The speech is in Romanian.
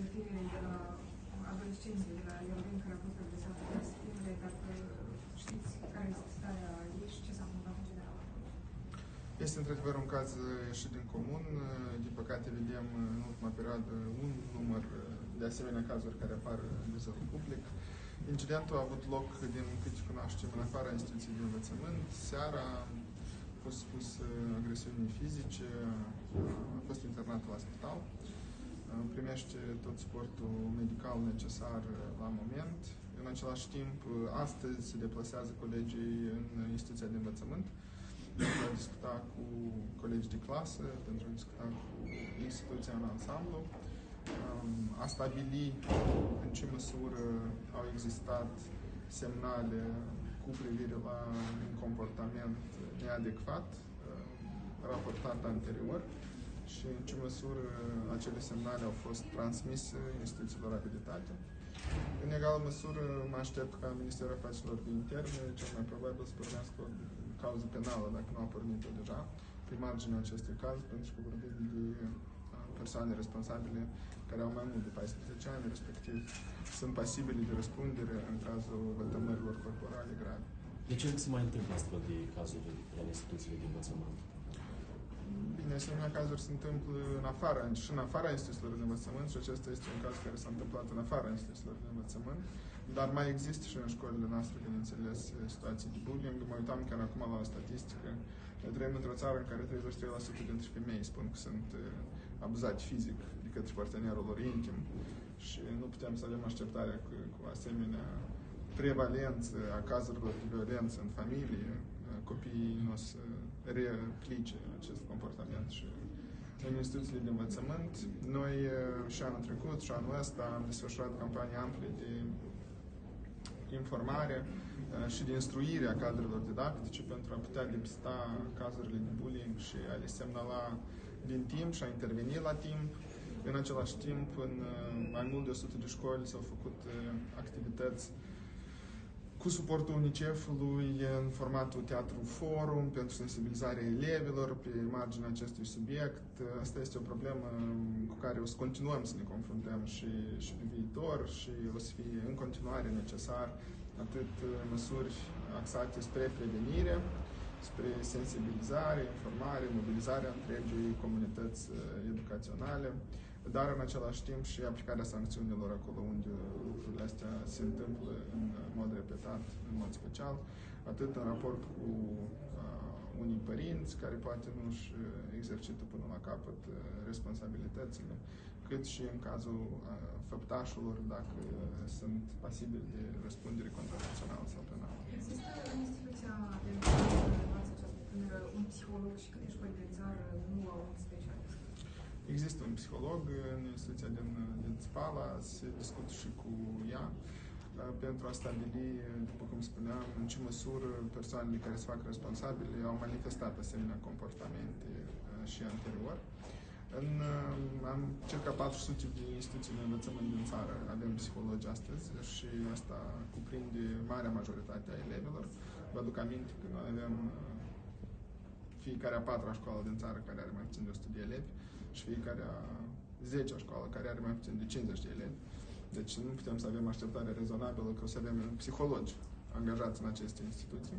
de tineri de la adolescenții, de la Iordan, care a fost agresat de tineri, dacă știți care este starea ei și ce s-a întâmplat în general? Este într-adevăr un caz ieșit din comun. Din păcate vedem în ultima perioadă un număr de asemenea cazuri care apar în vizorul public. Incidentul a avut loc, din câte cunoaștem, în afara instituției de învățământ. Seara a fost spus agresiuni fizice, a fost internat la spital. Primește tot suportul medical necesar la moment. În același timp, astăzi se deplasează colegii în instituția de învățământ pentru a discuta cu colegii de clasă, pentru a discuta cu instituția în ansamblu, a stabili în ce măsură au existat semnale cu privire la un comportament neadecvat raportat anterior și în ce măsură acele semnale au fost transmise instituțiilor abilitate. În egală măsură, mă aștept ca Ministerul Afacerilor de Interne, cel mai probabil să pornească o cauză penală, dacă nu a pornit-o deja, pe marginea acestui caz, pentru că vorbim de persoane responsabile care au mai mult de 14 ani, respectiv sunt pasibili de răspundere în cazul vătămărilor corporale grave. De ce se mai întâmplă astfel de cazuri la instituțiile de învățământ? Bine, asemenea cazuri se întâmplă și în afara instituțiilor de învățământ și acesta este un caz care s-a întâmplat în afara instituțiilor de învățământ, dar mai există și în școlile noastre, bineînțeles, situații de bullying. Mă uitam chiar acum la o statistică. Noi trăim într-o țară în care 33% dintre femei spun că sunt abuzați fizic de către partenerul lor intim și nu putem să avem așteptarea cu asemenea prevalență a cazurilor de violență în familie, copiii nu o să replice acest comportament și în instituțiile de învățământ. Noi și anul trecut și anul ăsta am desfășurat campanii ample de informare și de instruire a cadrelor didactice pentru a putea depista cazurile de bullying și a le semnala din timp și a interveni la timp. În același timp, în mai mult de 100 de școli s-au făcut activități cu suportul UNICEF-ului în formatul Teatru Forum pentru sensibilizarea elevilor pe marginea acestui subiect. Asta este o problemă cu care o să continuăm să ne confruntăm și pe viitor și o să fie în continuare necesar atât măsuri axate spre prevenire, spre sensibilizare, informare, mobilizarea întregii comunități educaționale, dar în același timp și aplicarea sancțiunilor acolo unde lucrurile astea se întâmplă în mod repetat, în mod special, atât în raport cu unii părinți care poate nu-și exercită până la capăt responsabilitățile, cât și în cazul făptașilor, dacă sunt pasibili de răspundere contravențională sau penală. Există în instituția de învățământ această tânără un psiholog și câte școli de țară nu au un specialist? Există un psiholog în instituția din Țpala, se discută și cu ea pentru a stabili, după cum spuneam, în ce măsură persoanele care se fac responsabile au manifestat asemenea comportamente și anterior. În circa 400 de instituții de învățământ din țară avem psihologi astăzi și asta cuprinde marea majoritate a elevilor. Vă aduc aminte că noi avem fiecare a 4-a școală din țară care are mai puțin de 100 de elevi și fiecare a 10-a școală care are mai puțin de 50 de elevi. Deci nu putem să avem așteptare rezonabilă că o să avem psihologi angajați în aceste instituții.